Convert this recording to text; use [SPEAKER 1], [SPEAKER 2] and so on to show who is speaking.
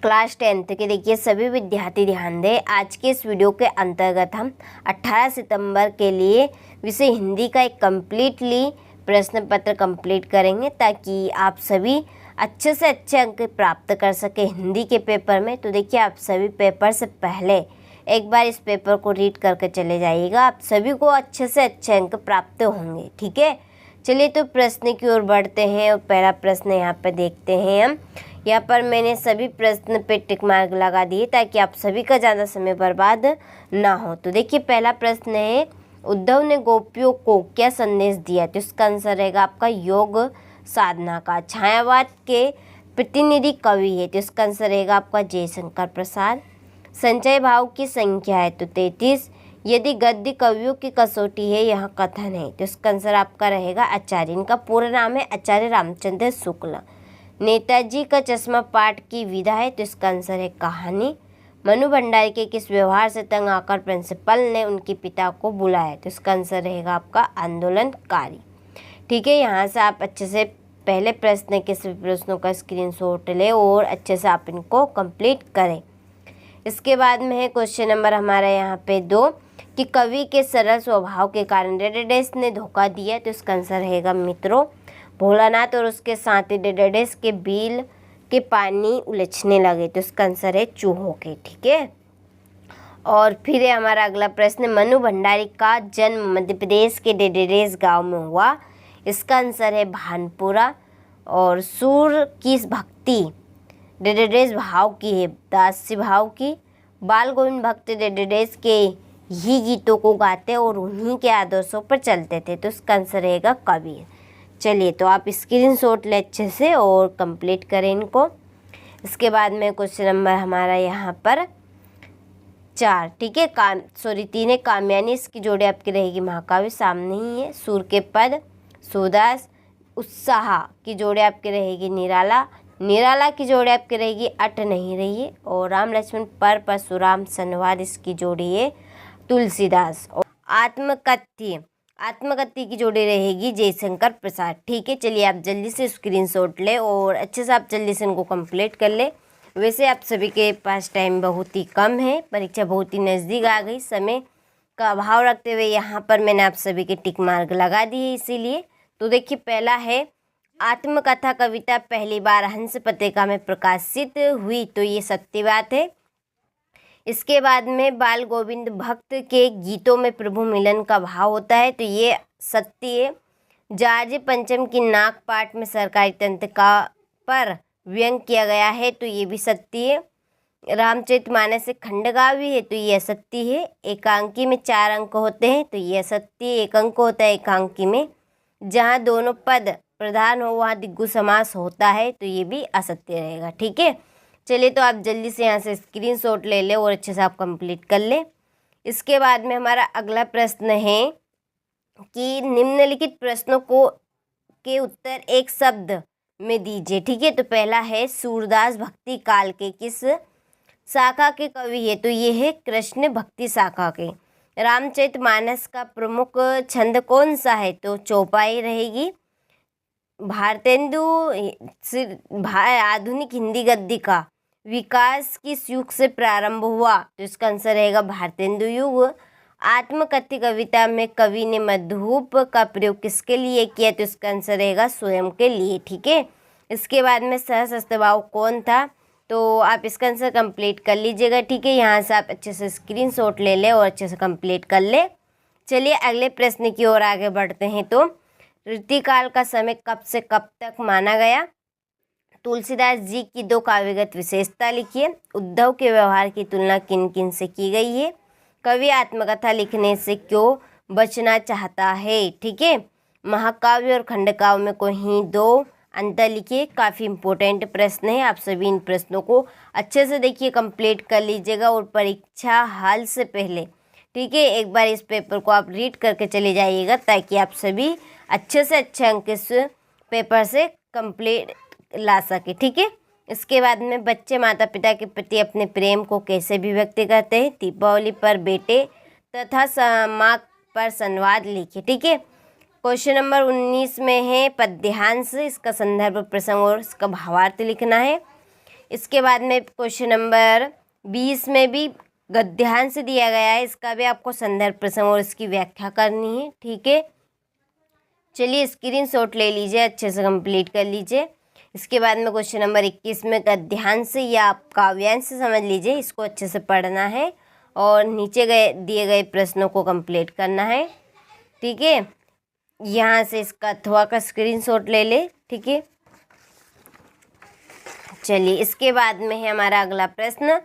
[SPEAKER 1] Class 10th के देखिए सभी विद्यार्थी ध्यान दें। आज के इस वीडियो के अंतर्गत हम 18 सितंबर के लिए विषय हिंदी का एक कम्प्लीटली प्रश्न पत्र कंप्लीट करेंगे ताकि आप सभी अच्छे से अच्छे अंक प्राप्त कर सके हिंदी के पेपर में। तो देखिए आप सभी पेपर से पहले एक बार इस पेपर को रीड करके चले जाइएगा, आप सभी को अच्छे से अच्छे अंक प्राप्त होंगे। ठीक है, चलिए तो प्रश्न की ओर बढ़ते हैं और पहला प्रश्न यहाँ पे देखते हैं हम। यहाँ पर मैंने सभी प्रश्न पे टिक मार्क लगा दिए ताकि आप सभी का ज़्यादा समय बर्बाद ना हो। तो देखिए पहला प्रश्न है, उद्धव ने गोपियों को क्या संदेश दिया? तो इसका आंसर रहेगा आपका योग साधना का। छायावाद के प्रतिनिधि कवि है, तो इसका आंसर रहेगा आपका जयशंकर प्रसाद। संचय भाव की संख्या है तो 33। यदि गद्य कवियों की कसौटी है, यह कथन है, तो इसका आंसर आपका रहेगा आचार्य। इनका पूरा नाम है आचार्य रामचंद्र शुक्ल। नेताजी का चश्मा पाठ की विधा है, तो इसका आंसर है कहानी। मनु भंडारी के किस व्यवहार से तंग आकर प्रिंसिपल ने उनके पिता को बुलाया? तो इसका आंसर रहेगा आपका आंदोलनकारी। ठीक है, यहाँ से आप अच्छे से पहले प्रश्न के सभी प्रश्नों का स्क्रीनशॉट लें और अच्छे से आप इनको कंप्लीट करें। इसके बाद में है क्वेश्चन नंबर हमारा यहाँ पे 2 कि कवि के सरल स्वभाव के कारण डेडेडेस ने धोखा दिया। तो इसका आंसर रहेगा मित्रों भोलानाथ और उसके साथी डेडेडेस के बिल के पानी उलझने लगे। तो इसका आंसर है चूहों के। ठीक है, और फिर है हमारा अगला प्रश्न, मनु भंडारी का जन्म मध्य प्रदेश के डेडेडेस गांव में हुआ। इसका आंसर है भानपुरा। और सूर की भक्ति डेडेडेस भाव की है, दास्य भाव की। बाल गोविंद भक्त डेडेडेस के ही गीतों को गाते और उन्हीं के आदर्शों पर चलते थे। तो इसका आंसर रहेगा कबीर। चलिए तो आप स्क्रीनशॉट ले अच्छे से और कंप्लीट करें इनको। इसके बाद में क्वेश्चन नंबर हमारा यहाँ पर 4। ठीक है, 3 है कामयानी, इसकी जोड़ी आपकी रहेगी महाकाव्य, सामने ही है। सूर के पद सूरदास। उत्साह की जोड़ी आपकी रहेगी निराला। निराला की जोड़ी आपकी रहेगी अट नहीं रही है। और राम लक्ष्मण पर परशुराम संवाद, इसकी जोड़ी है तुलसीदास। और आत्मकथ्य की जोड़ी रहेगी जयशंकर प्रसाद। ठीक है, चलिए आप जल्दी से स्क्रीनशॉट ले और अच्छे से आप जल्दी से इनको कंप्लीट कर ले। वैसे आप सभी के पास टाइम बहुत ही कम है, परीक्षा बहुत ही नज़दीक आ गई। समय का अभाव रखते हुए यहाँ पर मैंने आप सभी के टिक मार्क लगा दिए इसीलिए। तो देखिए पहला है, आत्मकथा कविता पहली बार हंस पत्रिका में प्रकाशित हुई। तो ये सत्य बात है। इसके बाद में बाल गोविंद भक्त के गीतों में प्रभु मिलन का भाव होता है। तो ये सत्य है। जॉर्ज पंचम की नाक पाठ में सरकारी तंत्र का पर व्यंग किया गया है। तो ये भी सत्य है। रामचरितमानस से खंडकाव्य है, तो ये असत्य है। एकांकी में 4 अंक होते हैं, तो ये असत्य है। 1 अंक होता है एकांकी में। जहाँ दोनों पद प्रधान हो वहाँ दिग्गु समास होता है, तो ये भी असत्य रहेगा। ठीक है, चलिए तो आप जल्दी से यहाँ से स्क्रीनशॉट ले लें और अच्छे से आप कंप्लीट कर लें। इसके बाद में हमारा अगला प्रश्न है कि निम्नलिखित प्रश्नों को के उत्तर एक शब्द में दीजिए। ठीक है, तो पहला है, सूरदास भक्ति काल के किस शाखा के कवि है? तो ये है कृष्ण भक्ति शाखा के। रामचरितमानस का प्रमुख छंद कौन सा है? तो चौपाई रहेगी। भारतेंदु आधुनिक हिंदी गद्य का विकास किस युग से प्रारंभ हुआ? तो इसका आंसर रहेगा भारतेंदु युग। आत्मकथ्य कविता में कवि ने मधुप का प्रयोग किसके लिए किया? तो इसका आंसर रहेगा स्वयं के लिए। ठीक है, इसके बाद में सहस्त्रभाव कौन था? तो आप इसका आंसर कंप्लीट कर लीजिएगा। ठीक है, यहाँ से आप अच्छे से स्क्रीनशॉट ले लें और अच्छे से कंप्लीट कर ले। चलिए अगले प्रश्न की ओर आगे बढ़ते हैं। तो ऋतुकाल का समय कब से कब तक माना गया? तुलसीदास जी की 2 काव्यगत विशेषता लिखिए। उद्धव के व्यवहार की तुलना किन किन से की गई है? कवि आत्मकथा लिखने से क्यों बचना चाहता है? ठीक है, महाकाव्य और खंडकाव्य में कोई 2 अंतर लिखिए। काफ़ी इंपॉर्टेंट प्रश्न है, आप सभी इन प्रश्नों को अच्छे से देखिए, कंप्लीट कर लीजिएगा और परीक्षा हाल से पहले ठीक है एक बार इस पेपर को आप रीड करके चले जाइएगा ताकि आप सभी अच्छे से अच्छे अंक इस पेपर से कंप्लीट ला सके। ठीक है, इसके बाद में बच्चे माता पिता के प्रति अपने प्रेम को कैसे अभिव्यक्त करते हैं? दीपावली पर बेटे तथा माँ पर संवाद लिखिए। ठीक है, क्वेश्चन नंबर 19 में है पद्यांश, इसका संदर्भ प्रसंग और इसका भावार्थ लिखना है। इसके बाद में क्वेश्चन नंबर 20 में भी गद्यांश से दिया गया है, इसका भी आपको संदर्भ प्रसंग और इसकी व्याख्या करनी है। ठीक है, चलिए स्क्रीनशॉट ले लीजिए, अच्छे से कंप्लीट कर लीजिए। इसके बाद में क्वेश्चन नंबर 21 में गद्यांश या आप काव्यांश समझ लीजिए, इसको अच्छे से पढ़ना है और नीचे दिए गए प्रश्नों को कंप्लीट करना है। ठीक है, यहाँ से इसका अथवा का स्क्रीनशॉट ले ले। ठीक है, चलिए इसके बाद में है हमारा अगला प्रश्न,